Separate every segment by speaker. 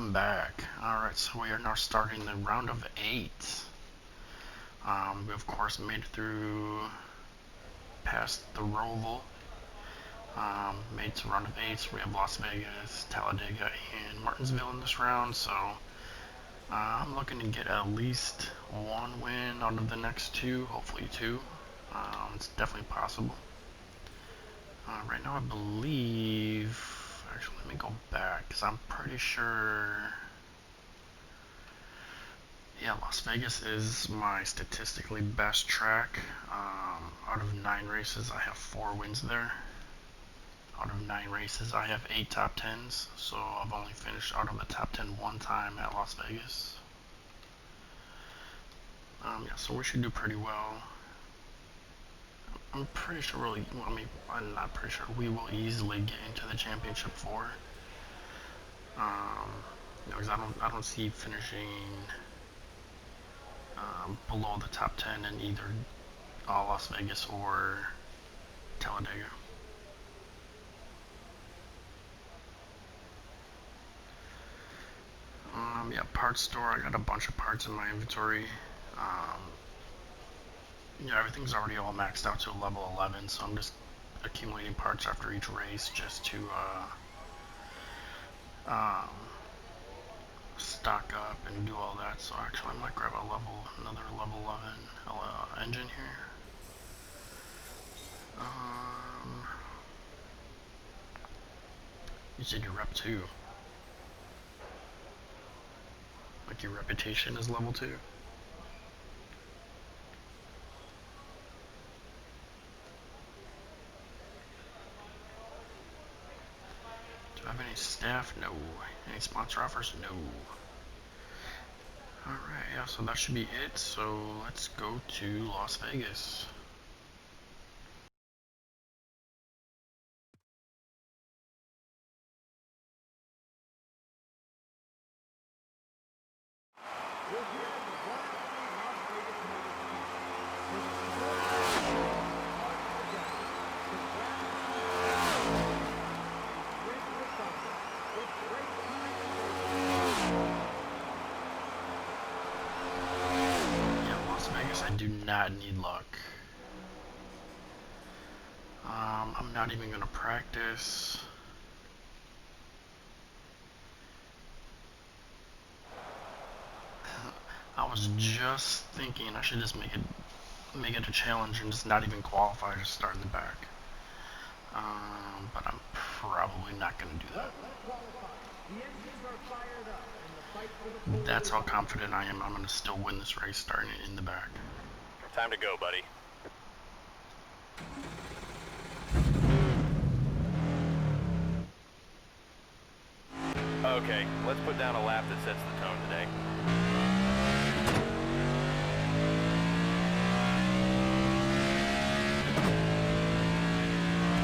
Speaker 1: welcome back. Alright, so we are now starting the round of 8. We of course made it through past the Roval. Made it to round of 8, so we have Las Vegas, Talladega, and Martinsville in this round, so I'm looking to get at least one win out of the next 2, hopefully 2. It's definitely possible. Right now I believe, actually let me go back, because I'm pretty sure, yeah, Las Vegas is my statistically best track. Out of 9 races I have 4 wins there. Out of 9 races I have 8 top 10s, so I've only finished out of the top 10 one time at Las Vegas. Yeah, so we should do pretty well. I'm pretty sure I'm not pretty sure we will easily get into the championship 4. Because I don't see finishing below the top 10 in either Las Vegas or Talladega. Yeah, parts store. I got a bunch of parts in my inventory. Yeah, everything's already all maxed out to level 11, so I'm just accumulating parts after each race just to stock up and do all that. So actually I might grab another level 11 engine here. You said your rep 2. Like your reputation is level 2? Do I have any staff? No. Any sponsor offers? No. Alright, yeah, so that should be it. So let's go to Las Vegas. I do not need luck. I'm not even going to practice. I was just thinking I should just make it a challenge and just not even qualify, just start in the back. But I'm probably not going to do that. That's how confident I am. I'm going to still win this race starting in the back.
Speaker 2: Time to go, buddy. Okay, let's put down a lap that sets the tone today.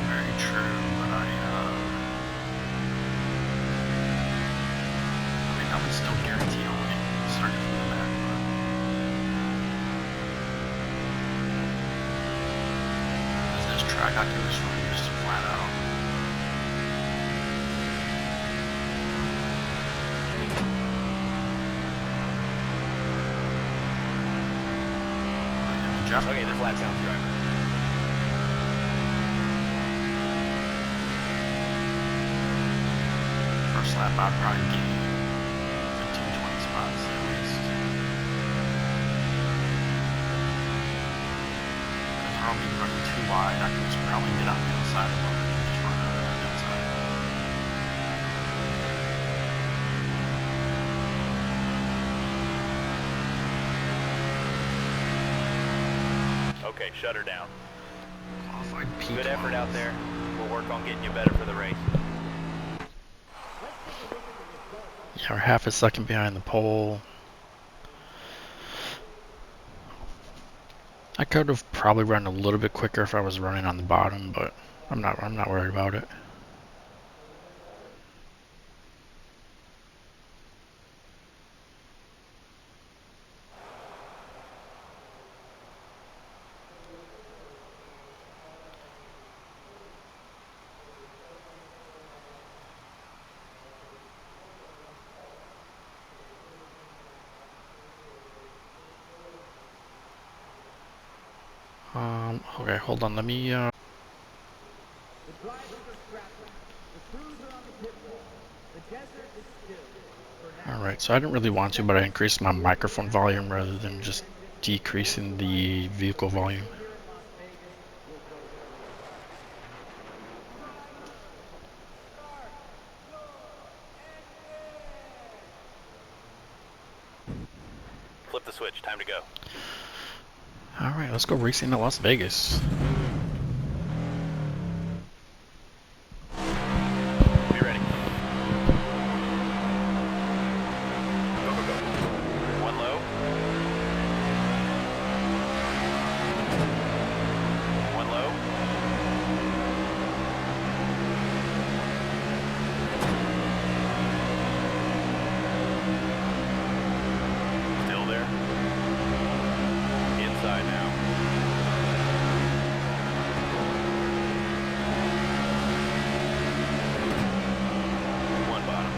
Speaker 1: Very true, but I mean, I would still guarantee a win starting from the back, but this track I can just run just flat out.
Speaker 2: Okay, this lap counts, driver.
Speaker 1: First lap I'd probably gain 15-20 spots at least. Because I'll be running too wide, I can just probably get on the outside of them and just run out of the outside.
Speaker 2: Okay, shut her down.
Speaker 1: Qualified P12.
Speaker 2: Good effort out there. We'll work on getting you better for the race.
Speaker 1: Yeah, we're half a second behind the pole. I could have probably run a little bit quicker if I was running on the bottom, but I'm not worried about it. Okay, hold on. Let me. Alright, so I didn't really want to, but I increased my microphone volume rather than just decreasing the vehicle volume.
Speaker 2: Flip the switch. Time to go.
Speaker 1: Alright, let's go racing to Las Vegas.
Speaker 2: Be ready. Go, go, go. One low. One low. Still there. Inside now. One bottom.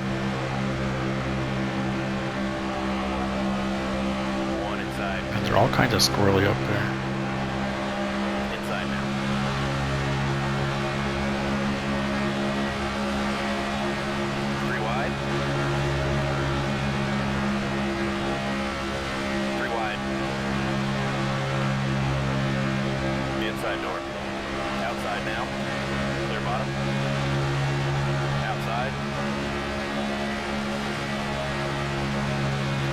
Speaker 2: One inside.
Speaker 1: And they're all kinds of squirrely up there.
Speaker 2: Inside now. Three wide. Three wide. Inside door. Outside now. Clear bottom. Outside.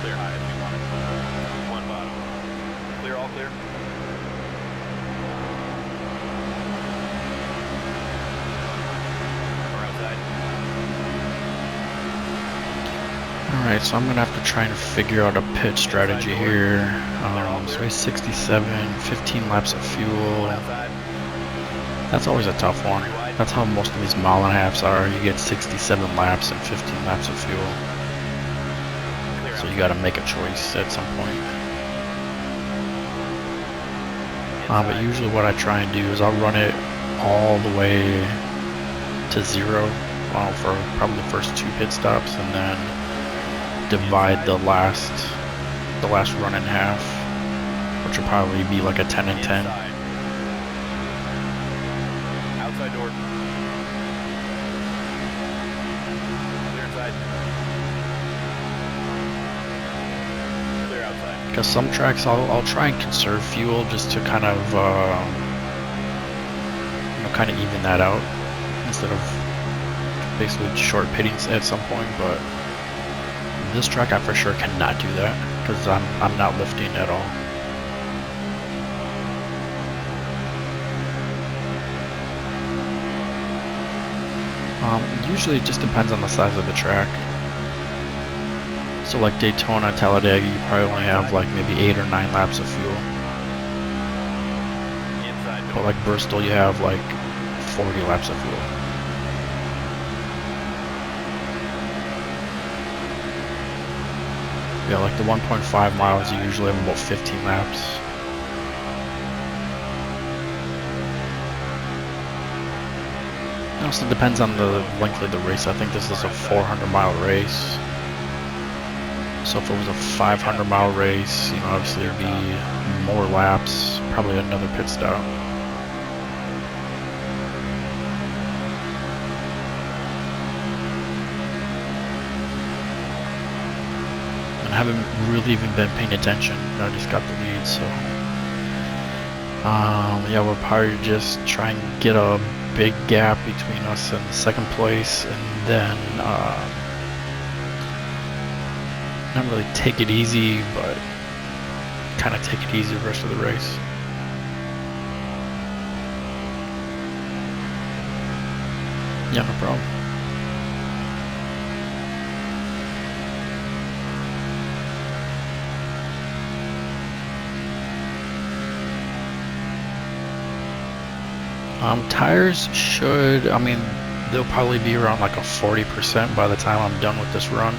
Speaker 2: Clear high if you want it. One bottom. Clear, all clear. Or outside.
Speaker 1: Alright, so I'm gonna have to try and figure out a pit strategy here. So race 67, 15 laps of fuel.
Speaker 2: Outside.
Speaker 1: That's always a tough one. That's how most of these mile and a halves are. You get 67 laps and 15 laps of fuel.
Speaker 2: Clear
Speaker 1: So you
Speaker 2: outside.
Speaker 1: gotta make a choice at some point. But usually what I try and do is I'll run it all the way to zero for probably the first 2 pit stops, and then divide the last run in half, which will probably be like a 10 and 10.
Speaker 2: Inside. Outside door. Clear inside. Clear outside.
Speaker 1: Because some tracks I'll try and conserve fuel just to kind of kind of even that out instead of basically short pitting at some point. But this track I for sure cannot do that because I'm not lifting at all. Usually it just depends on the size of the track. So like Daytona, Talladega, you probably only have like maybe 8 or 9 laps of fuel.
Speaker 2: Inside
Speaker 1: But
Speaker 2: door.
Speaker 1: like Bristol, you have like 40 laps of fuel. Yeah, like the 1.5 miles, you usually have about 15 laps. It also depends on the length of the race. I think this is a 400-mile race. So if it was a 500-mile race, you know, obviously it'd be more laps, probably another pit stop. And I haven't really even been paying attention. I just got the lead, so yeah, we'll probably just try and get a big gap between us and second place, and then not really take it easy, but kind of take it easy the rest of the race. Yeah, no problem. Tires should, I mean, they'll probably be around like a 40% by the time I'm done with this run.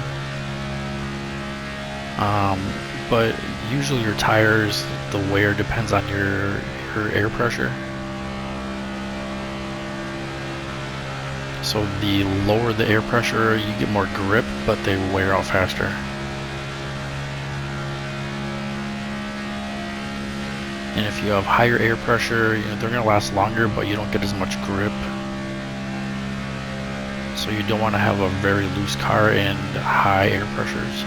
Speaker 1: But usually your tires, the wear depends on your air pressure. So the lower the air pressure, you get more grip, but they wear out faster. And if you have higher air pressure, they're gonna last longer, but you don't get as much grip. So you don't want to have a very loose car and high air pressures.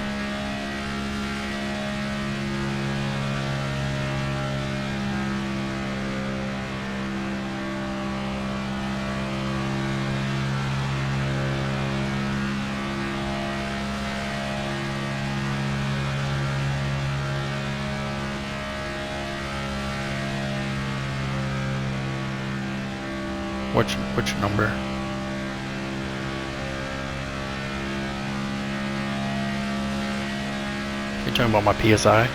Speaker 1: Which number? You're talking about my PSI?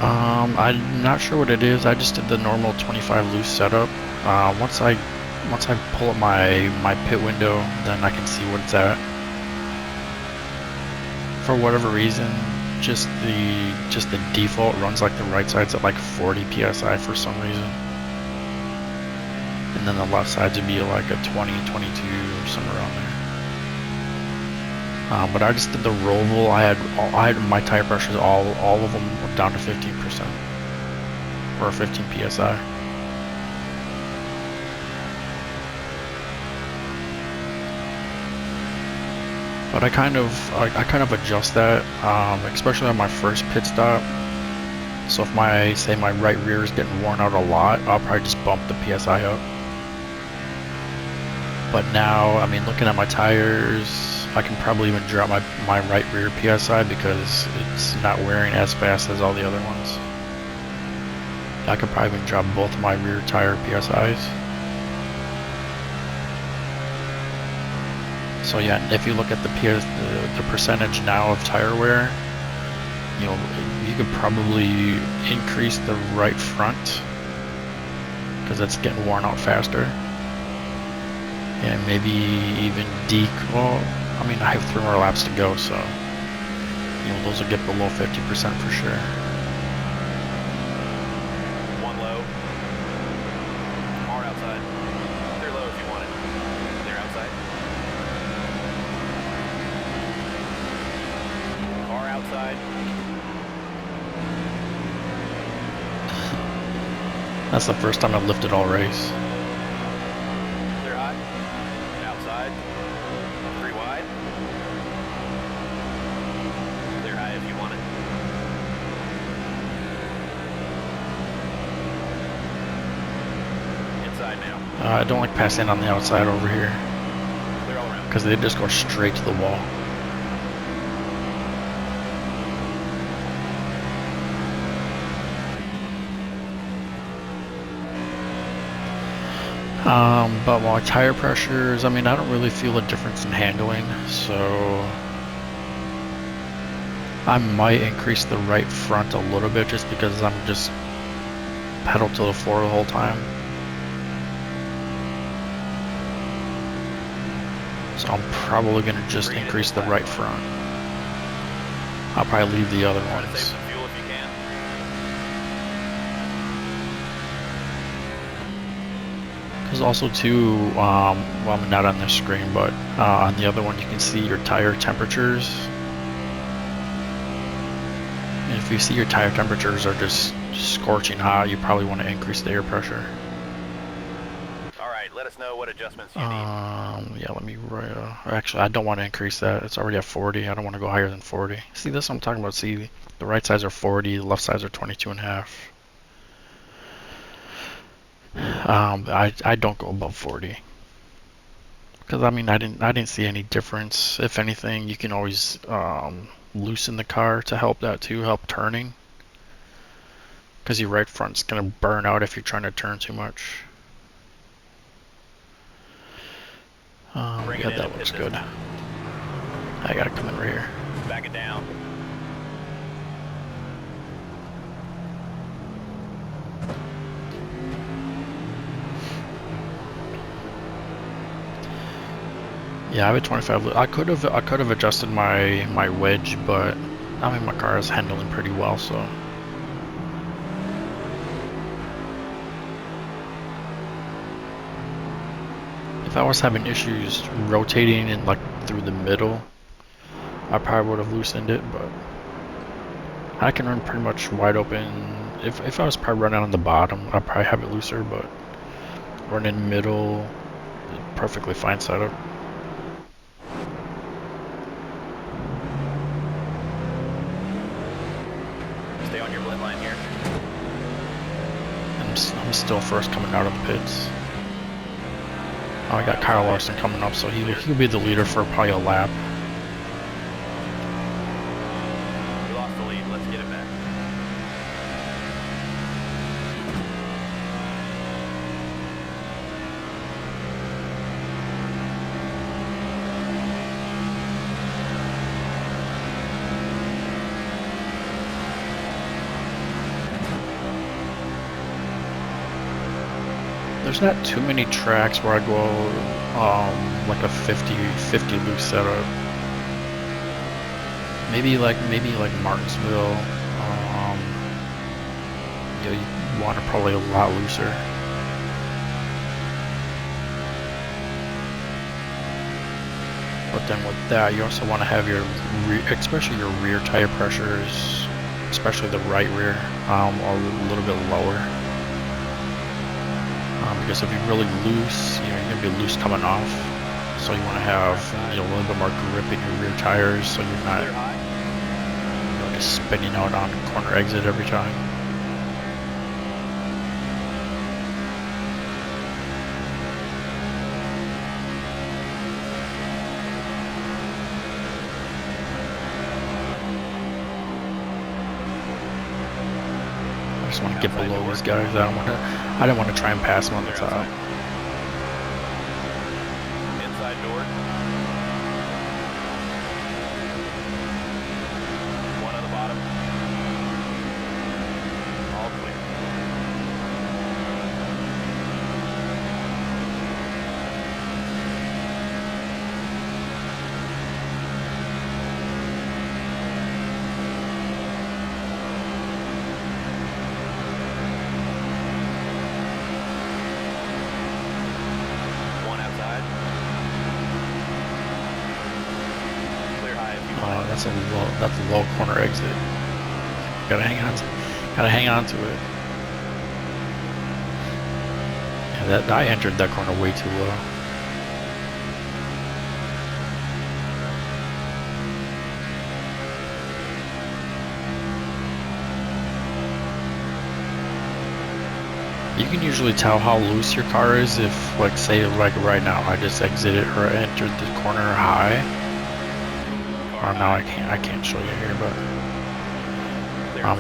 Speaker 1: I'm not sure what it is. I just did the normal 25 loose setup. Once I pull up my pit window, then I can see what it's at. For whatever reason, just the default runs like the right side's at like 40 psi for some reason, and then the left sides would be like a 20, 22, somewhere around there. But I just did the roval. I had my tire pressures all of them were down to 15% or 15 psi. But I kind of adjust that, especially on my first pit stop. So if my right rear is getting worn out a lot, I'll probably just bump the PSI up. But now, I mean, looking at my tires, I can probably even drop my right rear PSI because it's not wearing as fast as all the other ones. I could probably even drop both of my rear tire PSIs. So yeah, if you look at the percentage now of tire wear, you could probably increase the right front because it's getting worn out faster, and maybe even well, I mean, I have 3 more laps to go, so those will get below 50% for sure.
Speaker 2: One low. Car outside. They're low if you want it. They're outside. Car outside.
Speaker 1: That's the first time I've lifted all race.
Speaker 2: They're hot. Outside. 3 wide. They're high if you want it. Inside now.
Speaker 1: I don't like passing on the outside over here
Speaker 2: They're all around.
Speaker 1: because they just go straight to the wall. But my tire pressures, I mean, I don't really feel a difference in handling, so I might increase the right front a little bit just because I'm just pedal to the floor the whole time. So I'm probably going to just increase the right front. I'll probably leave the other
Speaker 2: Try to save
Speaker 1: ones.
Speaker 2: some fuel if you can.
Speaker 1: Because also too, well, I'm not on this screen, but on the other one you can see your tire temperatures. And if you see your tire temperatures are just scorching hot, you probably want to increase the air pressure.
Speaker 2: Alright, let us know what adjustments you need.
Speaker 1: Yeah, let me actually, I don't want to increase that. It's already at 40. I don't want to go higher than 40. See, this is what I'm talking about. See, the right sides are 40, the left sides are 22.5. I don't go above 40 because I mean I didn't see any difference. If anything, you can always loosen the car to help that too, help turning, because your right front's gonna burn out if you're trying to turn too much. Yeah, that looks good. I gotta come in right here.
Speaker 2: Back it down.
Speaker 1: Yeah, I have a 25. I could have adjusted my wedge, but I mean my car is handling pretty well, so. If I was having issues rotating in like through the middle, I probably would have loosened it, but I can run pretty much wide open. If I was probably running on the bottom, I'd probably have it looser, but running middle, perfectly fine setup.
Speaker 2: Stay on your blend line here.
Speaker 1: I'm still first coming out of the pits. Oh, I got Kyle Larson coming up, so he'll be the leader for probably a lap.
Speaker 2: We lost the lead. Let's get it back.
Speaker 1: There's not too many tracks where I go like a 50 loop setup. Maybe like Martinsville. You want to probably a lot looser. But then with that, you also want to have your especially your rear tire pressures, especially the right rear, a little bit lower. Because if you're really loose, you're gonna be loose coming off. So you want to have a little bit more grip in your rear tires, so you're not just spinning out on corner exit every time. I just want to get below these guys. I don't want to try and pass them on the top.
Speaker 2: Inside door. One on the bottom. All clear.
Speaker 1: That's a low corner exit. Gotta hang on to it. Yeah, I entered that corner way too low. You can usually tell how loose your car is if, like, say, like right now, I just exited or entered the corner high. Now I can't show you here, but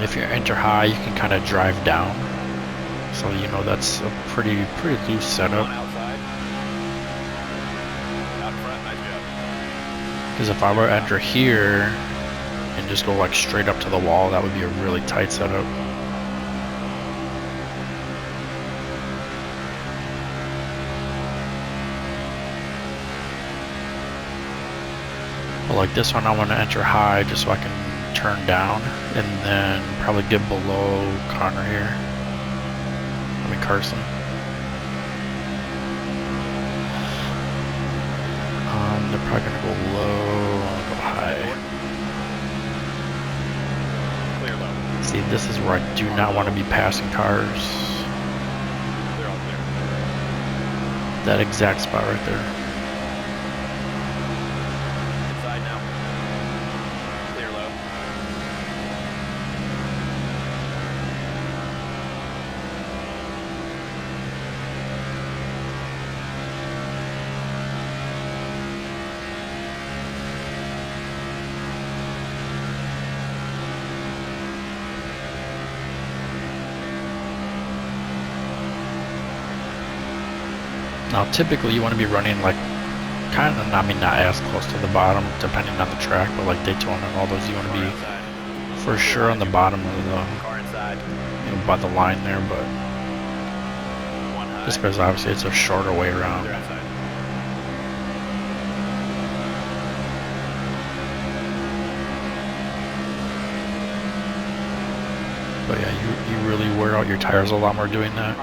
Speaker 1: if you enter high, you can kind of drive down, so you know that's a pretty loose setup. Because if I were to enter here and just go like straight up to the wall, that would be a really tight setup. Like this one, I want to enter high just so I can turn down and then probably get below Connor here. I mean Carson. They're probably gonna go low, go high.
Speaker 2: Clear low.
Speaker 1: See, this is where I do not want to be passing cars.
Speaker 2: They're all clear.
Speaker 1: That exact spot right there. Now, typically you want to be running like kind of, I mean, not as close to the bottom, depending on the track, but like Daytona and all those, you want to be for sure on the bottom of the, by the line there, but just because obviously it's a shorter way around. But yeah, you really wear out your tires a lot more doing that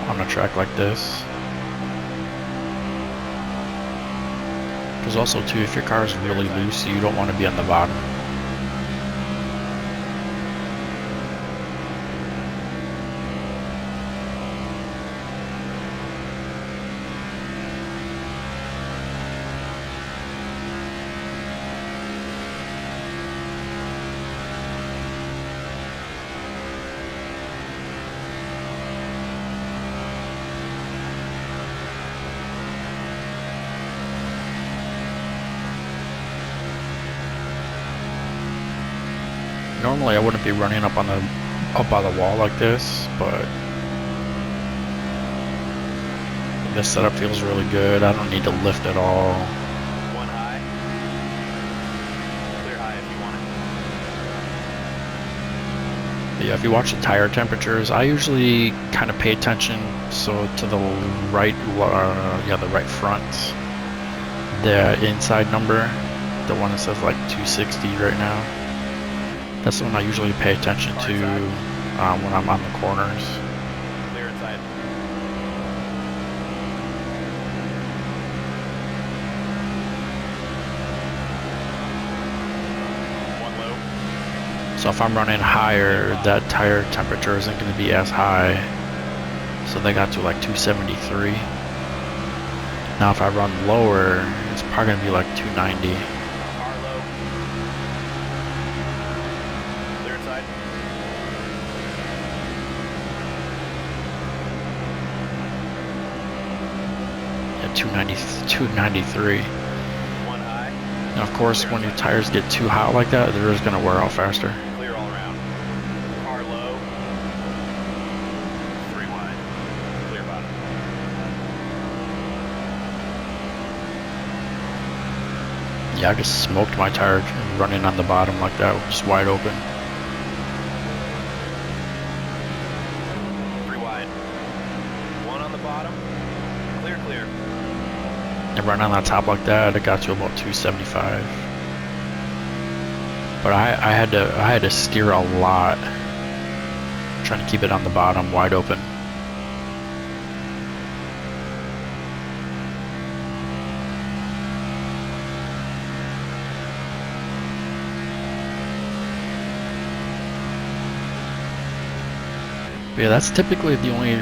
Speaker 1: on a track like this. Because also too, if your car is really loose, you don't want to be on the bottom. normally I wouldn't be running up by the wall like this, but this setup feels really good. I don't need to lift at all.
Speaker 2: One high. Clear high if you want it.
Speaker 1: But yeah, if you watch the tire temperatures, I usually kind of pay attention. So to the right, the right front, the inside number, the one that says like 260 right now. That's the one I usually pay attention to when I'm on the corners.
Speaker 2: Clear inside. One low.
Speaker 1: So if I'm running higher, that tire temperature isn't going to be as high. So they got to like 273. Now if I run lower, it's probably going to be like 290.
Speaker 2: Car low. Clear inside.
Speaker 1: Yeah, 293.
Speaker 2: One high.
Speaker 1: And of course, when your tires get too hot like that, they're just going to wear out faster.
Speaker 2: Clear all around. Car low. 3 wide. Clear bottom.
Speaker 1: Yeah, I just smoked my tire running on the bottom like that, just wide open.
Speaker 2: 3 wide. 1 on the bottom. Clear, clear.
Speaker 1: And running on the top like that, it got to about 275. But I had to steer a lot, trying to keep it on the bottom, wide open. But yeah, that's typically the only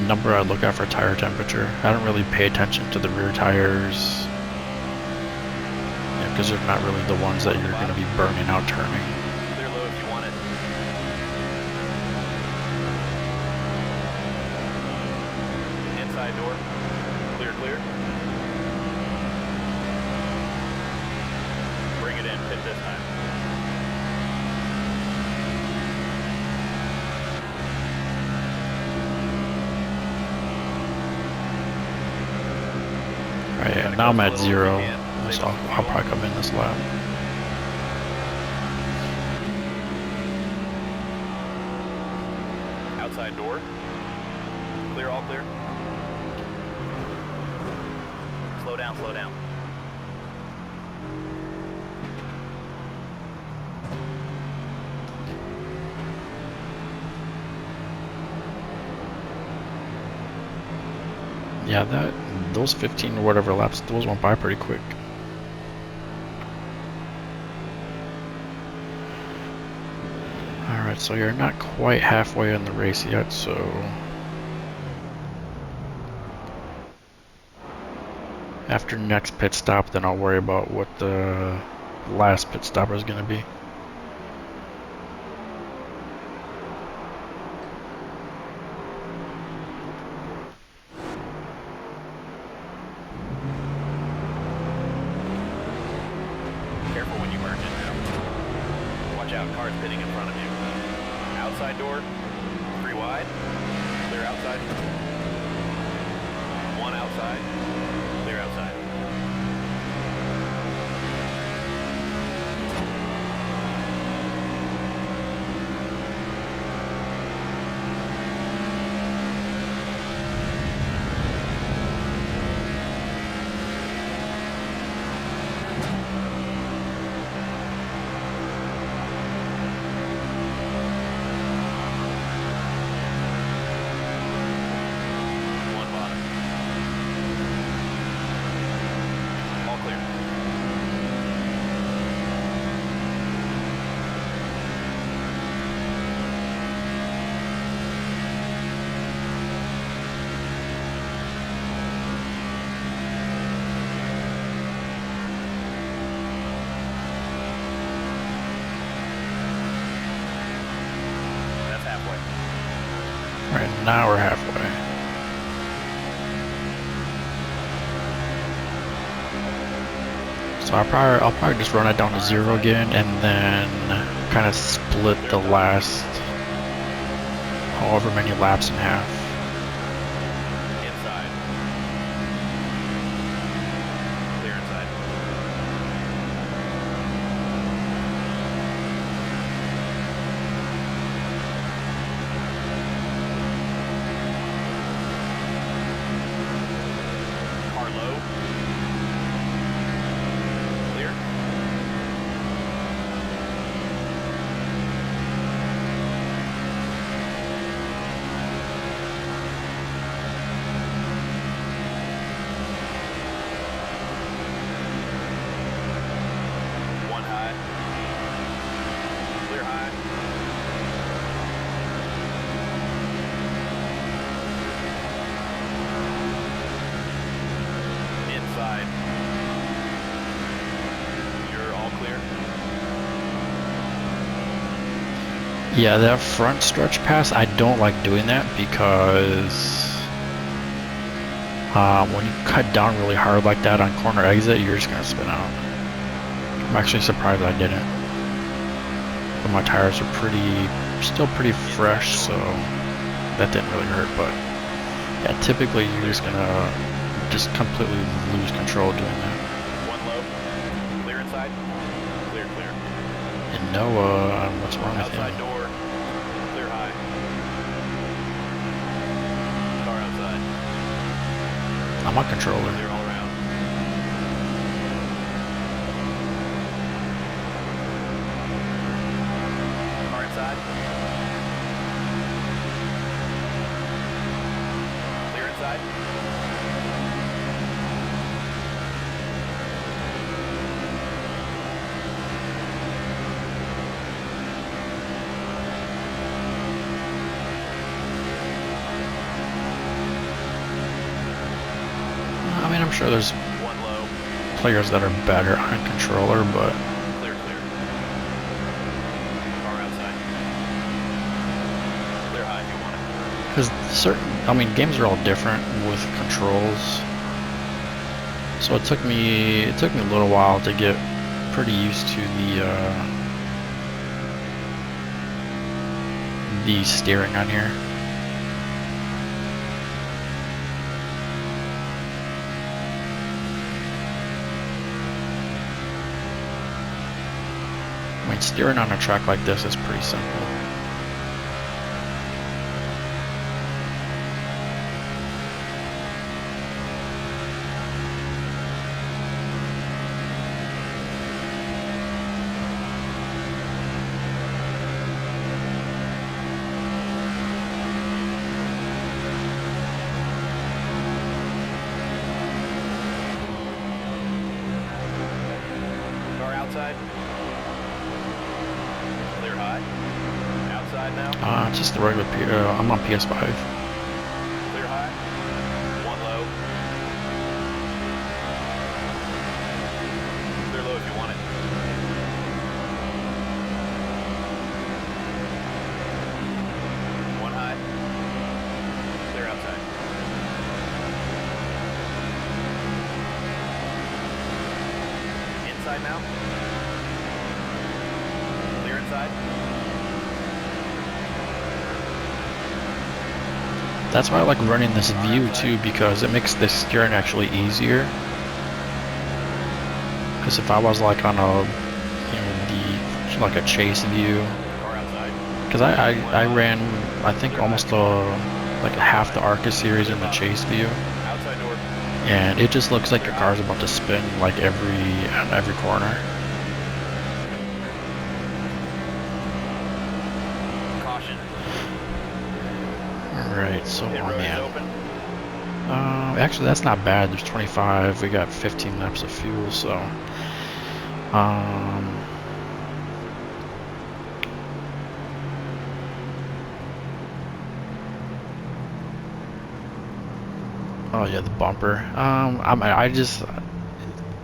Speaker 1: number I look at for tire temperature. I don't really pay attention to the rear tires, because they're not really the ones that you're going to be burning out turning.
Speaker 2: Clear low if you want it. Inside door. Clear, clear. Bring it in, pit this time.
Speaker 1: Alright, yeah, now I'm at 0, so I'll probably come in this lap.
Speaker 2: Outside door. Clear, all clear. Slow down, slow down.
Speaker 1: Yeah, those 15 or whatever laps, those went by pretty quick. Alright, so you're not quite halfway in the race yet, so after next pit stop, then I'll worry about what the last pit stop is going to be.
Speaker 2: Careful when you merge in now. Watch out, cars pitting in front of you. Outside door, 3 wide. Clear outside. 1 outside. Clear outside.
Speaker 1: Right, now we're halfway. So So I'll probably just run it down to 0 again, and then kind of split the last however many laps in half.
Speaker 2: Inside. Clear inside. Car low. Clear. One high. Clear high. Inside. You're all clear.
Speaker 1: Yeah, that front stretch pass, I don't like doing that because when you cut down really hard like that on corner exit, you're just gonna spin out. I'm actually surprised I didn't. But my tires are still pretty fresh, so that didn't really hurt. But yeah, typically you're just gonna completely lose control doing that.
Speaker 2: One low. Clear inside. Clear, clear.
Speaker 1: And no, what's wrong with
Speaker 2: Outside
Speaker 1: him?
Speaker 2: door. Clear high. Car outside.
Speaker 1: I'm on controller.
Speaker 2: Clear all around. Car inside. Clear inside.
Speaker 1: I mean, I'm sure there's
Speaker 2: One low.
Speaker 1: players that are better on controller, but
Speaker 2: Clear, clear. Car outside. Clear high if you want it.
Speaker 1: because I mean, games are all different with controls. So it took me a little while to get pretty used to the steering on here. I mean, steering on a track like this is pretty simple.
Speaker 2: Car outside. Clear high. Outside now.
Speaker 1: Just the regular I'm on PS5.
Speaker 2: Clear high. One low. Clear low if you want it. One high. Clear outside. Inside now. Clear inside.
Speaker 1: That's why I like running this view too, because it makes the steering actually easier. Because if I was like on a, like a chase view,
Speaker 2: Car outside.
Speaker 1: because I ran, I think almost like half the ARCA series in the chase view,
Speaker 2: Outside door.
Speaker 1: and it just looks like your car's about to spin like every corner.
Speaker 2: Caution.
Speaker 1: Alright, so
Speaker 2: Pit
Speaker 1: oh
Speaker 2: road is
Speaker 1: man.
Speaker 2: open.
Speaker 1: Actually that's not bad. There's 25. We got 15 laps of fuel, so oh yeah, the bumper.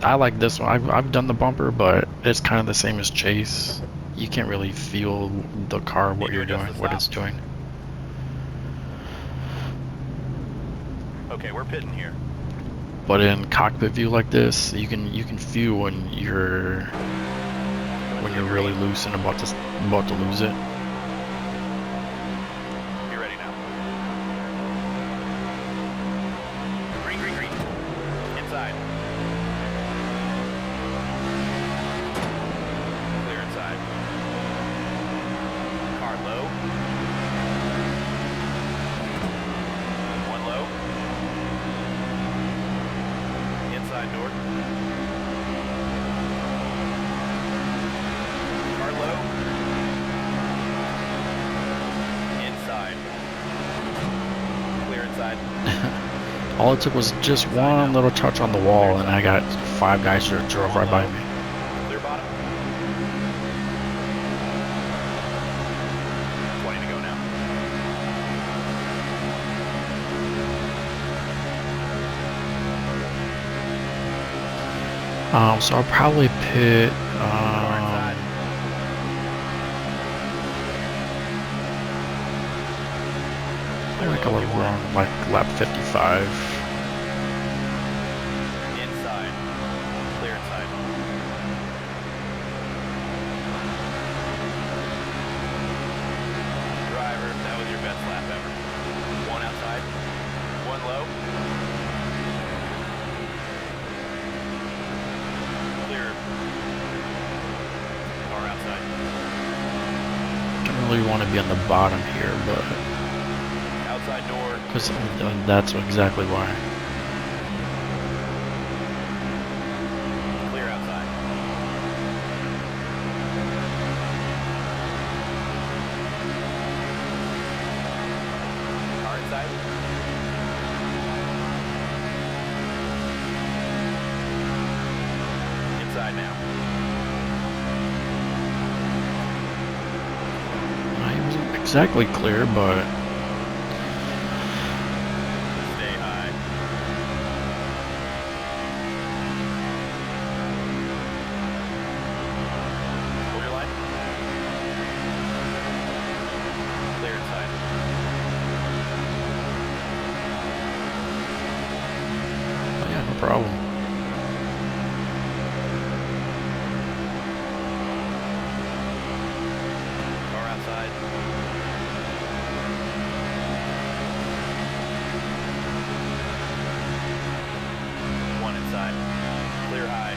Speaker 1: I like this one. I've done the bumper, but it's kind of the same as chase. You can't really feel the car, what you're doing, what it's doing.
Speaker 2: Okay, we're pitting here.
Speaker 1: But in cockpit view like this, you can feel when you're really loose and about to lose it.
Speaker 2: You're ready now. Green, green, green. Inside. Clear inside. Car low. One low. Inside door. Car low. Inside. Clear inside.
Speaker 1: All it took was just one little touch on the wall, and I got 5 guys that drove right by me.
Speaker 2: Clear bottom. 20 to go now.
Speaker 1: So I'll probably pit. Like I would run like lap 55.
Speaker 2: Inside. Clear inside. Driver, that was your best lap ever. One outside. One low. Clear. Car outside.
Speaker 1: Don't really want to be on the bottom here, but
Speaker 2: Outside door.
Speaker 1: because that's exactly why.
Speaker 2: Clear outside. Car inside. Inside now.
Speaker 1: I wasn't exactly clear, but
Speaker 2: Stay high. Hold your line. Clear inside.
Speaker 1: yeah, no problem.
Speaker 2: Car outside. One inside. Clear high.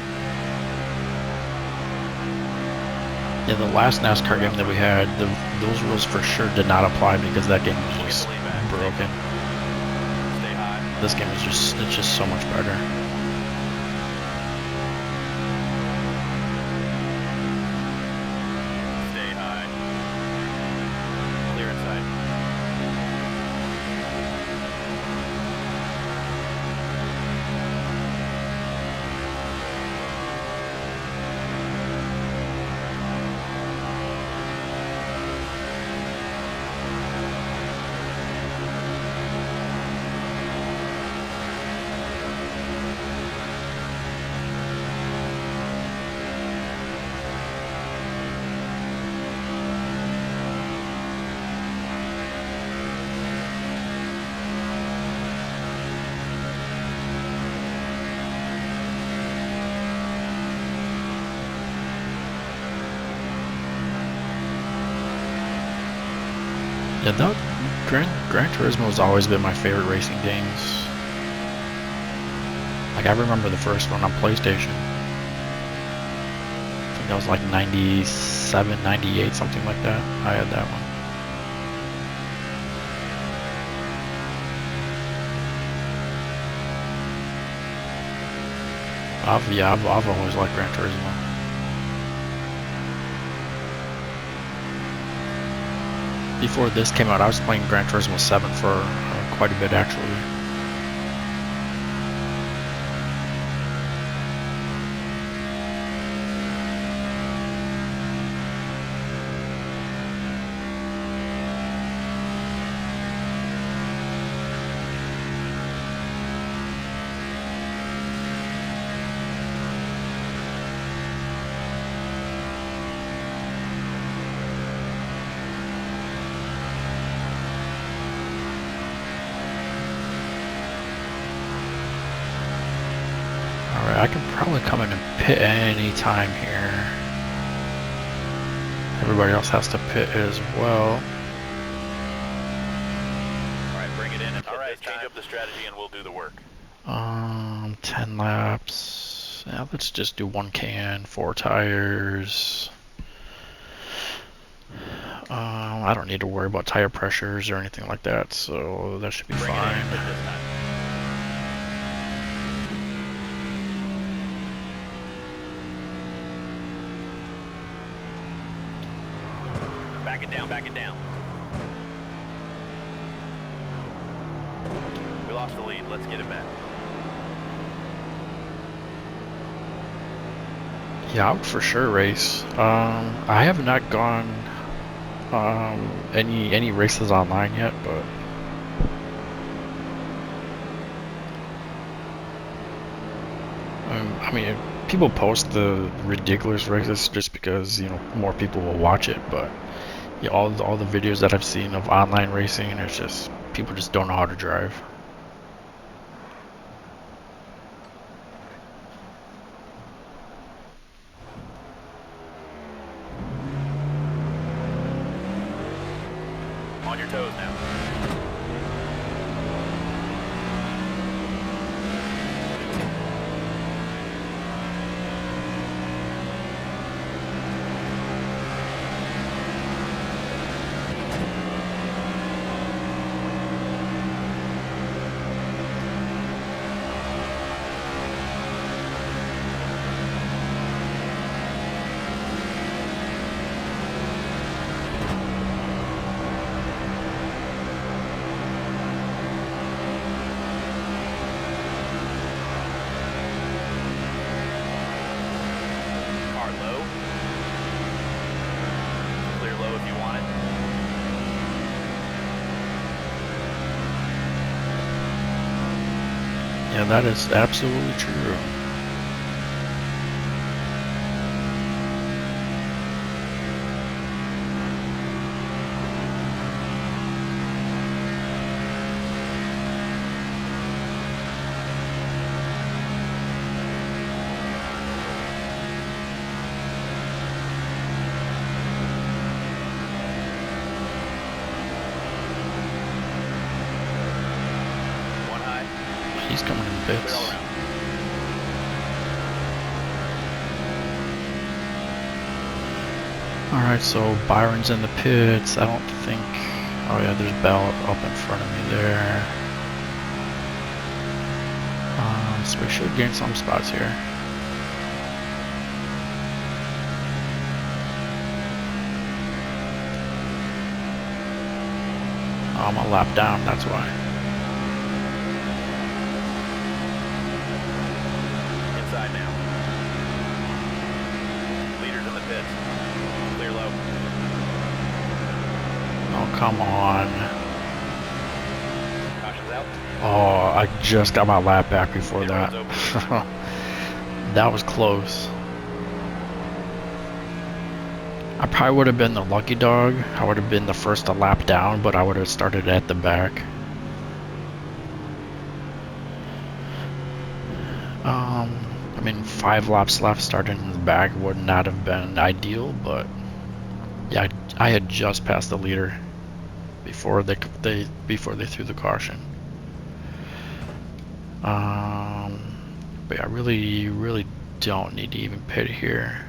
Speaker 1: Yeah, the last NASCAR game that we had, those rules for sure did not apply because that game was just broken.
Speaker 2: Stay high.
Speaker 1: This game is it's just so much better.
Speaker 2: Stay high. Clear inside.
Speaker 1: Yeah, that Gran Turismo has always been my favorite racing games. Like I remember the first one on PlayStation. I think that was like 97, 98, something like that. I had that one. I've always liked Gran Turismo. Before this came out, I was playing Gran Turismo 7 for quite a bit actually. Alright, I can probably come in and pit any time here. Everybody else has to pit as well.
Speaker 2: Alright, bring it in and alright, change up the strategy and we'll do the work.
Speaker 1: 10 laps. Yeah, let's just do 1 can, 4 tires. I don't need to worry about tire pressures or anything like that, so that should be
Speaker 2: Bring
Speaker 1: fine.
Speaker 2: it in this time. Back it down, back it down. We lost the lead, let's get it back.
Speaker 1: Yeah, I would for sure race. I have not gone any races online yet, but I mean, people post the ridiculous races just because, you know, more people will watch it. But yeah, all the videos that I've seen of online racing, it's just people just don't know how to drive.
Speaker 2: On your toes now.
Speaker 1: Yeah, that is absolutely true. He's coming in bits. Alright, so Byron's in the pits. I don't think... Oh yeah, there's Bell up in front of me there. So we should gain some spots here. Oh, I'm a lap down, that's why.
Speaker 2: Inside now. Leaders in the pits. Clear low.
Speaker 1: Oh, come on.
Speaker 2: Caution's out.
Speaker 1: Oh, I just got my lap back before that. That was close. I probably would have been the lucky dog. I would have been the first to lap down, but I would have started at the back. I mean, 5 laps left, starting in the back would not have been ideal, but yeah, I had just passed the leader before they threw the caution. But I really don't need to even pit here.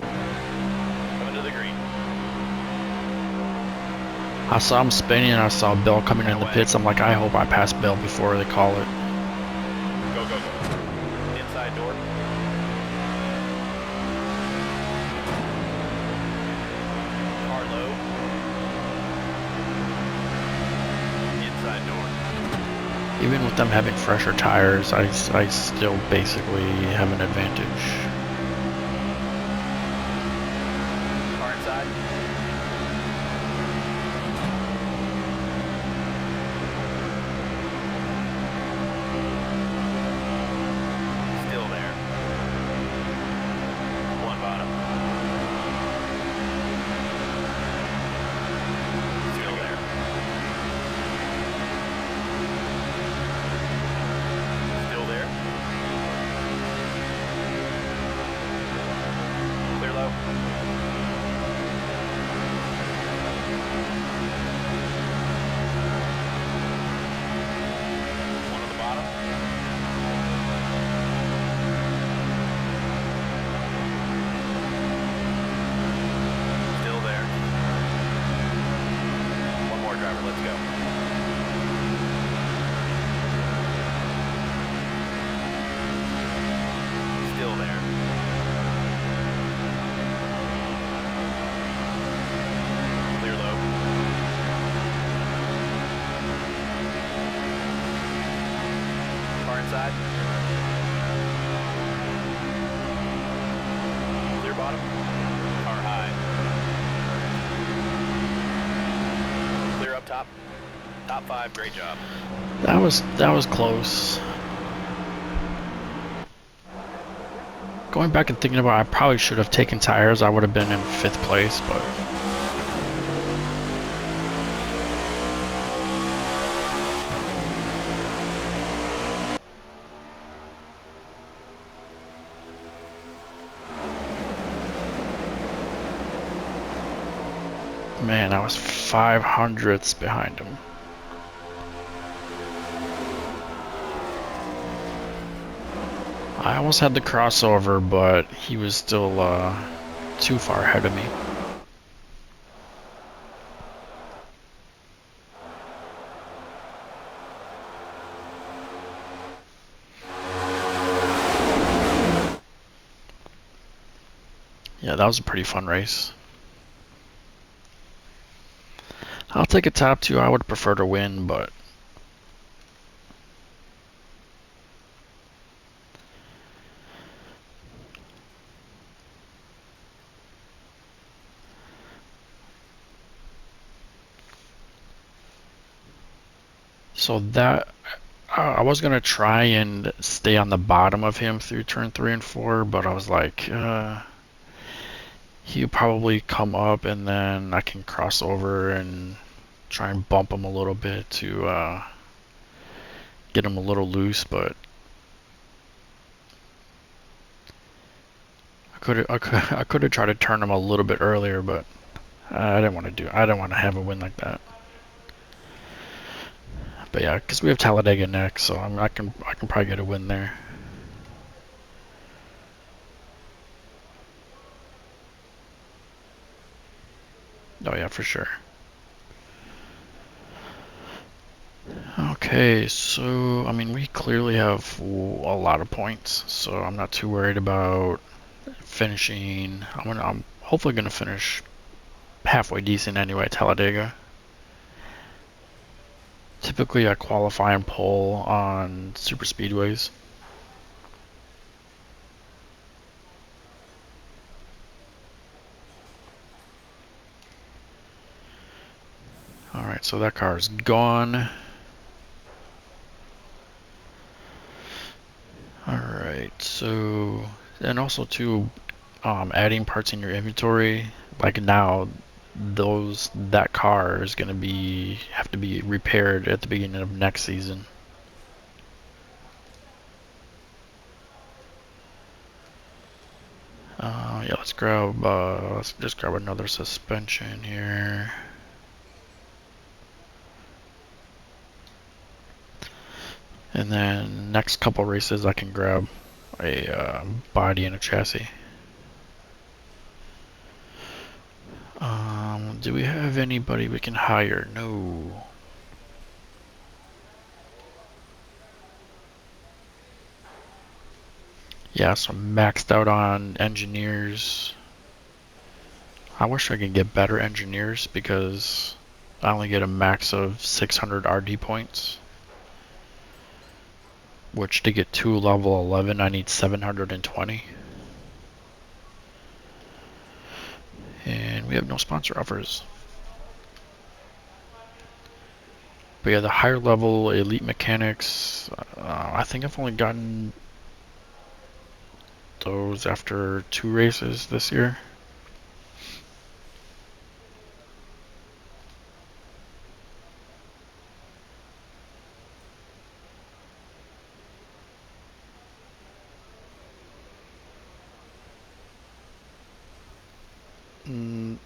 Speaker 2: Coming to the green.
Speaker 1: I saw him spinning and I saw Bill coming in the pits. I'm like, I hope I pass Bill before they call it.
Speaker 2: Go, go, go. Inside door. Car low. Inside door.
Speaker 1: Even with them having fresher tires, I still basically have an advantage.
Speaker 2: Car inside. Still there. One bottom. Still there. go. Still there. Clear low. Car inside. Clear bottom. Car high. Clear up top. Top 5, great job.
Speaker 1: That was close. Going back and thinking about it, I probably should have taken tires. I would have been in 5th place, but man, I was 500ths behind him. I almost had the crossover, but he was still too far ahead of me. Yeah, that was a pretty fun race. I'll take a top 2. I would prefer to win, but so that I was gonna try and stay on the bottom of him through turn 3 and 4, but I was like, he'll probably come up and then I can cross over and try and bump him a little bit to get him a little loose, but I could have tried to turn him a little bit earlier, but I didn't want to have a win like that. But yeah, because we have Talladega next, so I can probably get a win there. Oh yeah, for sure. Okay, so I mean we clearly have a lot of points, so I'm not too worried about finishing. I'm hopefully gonna finish halfway decent anyway at Talladega. Typically I qualify and pole on super speedways. Alright, so that car is gone. Alright, so and also too adding parts in your inventory, like now that car is gonna have to be repaired at the beginning of next season. Yeah, let's just grab another suspension here. And then next couple races I can grab a body and a chassis. Do we have anybody we can hire? No. Yeah, so I'm maxed out on engineers. I wish I could get better engineers because I only get a max of 600 RD points. Which to get to level 11 I need 720. And we have no sponsor offers. But yeah, the higher level elite mechanics, I think I've only gotten those after 2 races this year.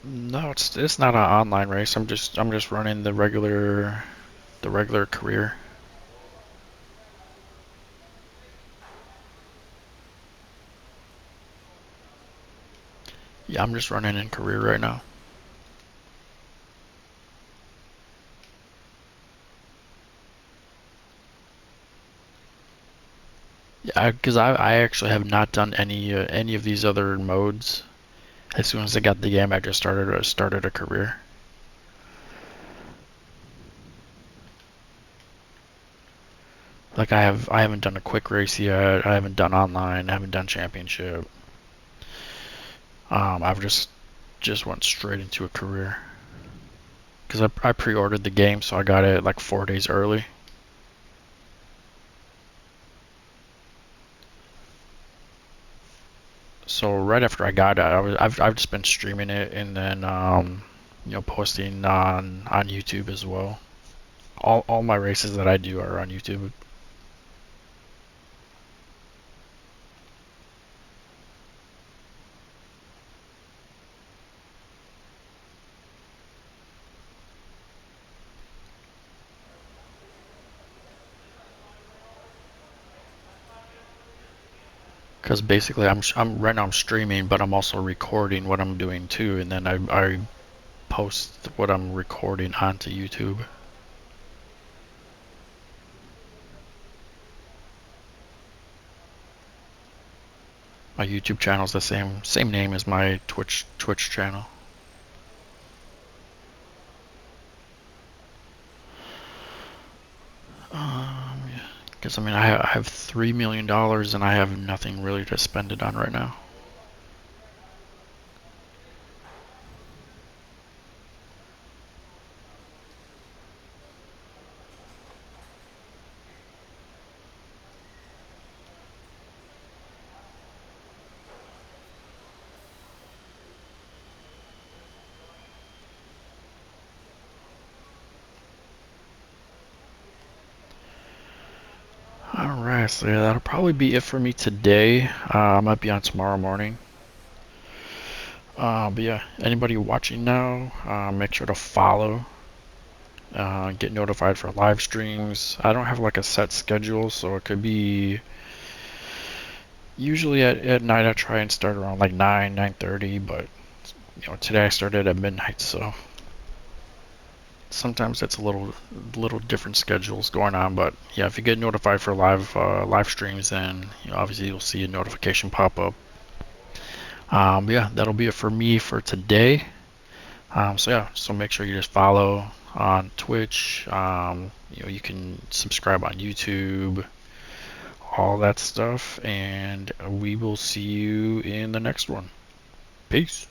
Speaker 1: No, it's not an online race. I'm just running the regular career. Yeah, I'm just running in career right now. Yeah, because I actually have not done any of these other modes. As soon as I got the game, I just started a career. Like I haven't done a quick race yet. I haven't done online. I haven't done championship. I've just went straight into a career because I pre-ordered the game, so I got it like 4 days early. So right after I got it, I've just been streaming it and then posting on YouTube as well. All my races that I do are on YouTube. Because basically I'm right now I'm streaming, but I'm also recording what I'm doing too, and then I post what I'm recording onto YouTube. My YouTube channel is the same name as my Twitch channel. Because I mean I have $3 million and I have nothing really to spend it on right now. Alright, so yeah, that'll probably be it for me today. I might be on tomorrow morning. But yeah, anybody watching now, make sure to follow. Get notified for live streams. I don't have like a set schedule, so it could be usually at night. I try and start around like 9:30, but today I started at midnight, so sometimes it's a little different schedules going on. But yeah, if you get notified for live streams, then obviously you'll see a notification pop up. Yeah, that'll be it for me for today. So yeah, so make sure you just follow on Twitch. You can subscribe on YouTube, all that stuff, and we will see you in the next one. Peace.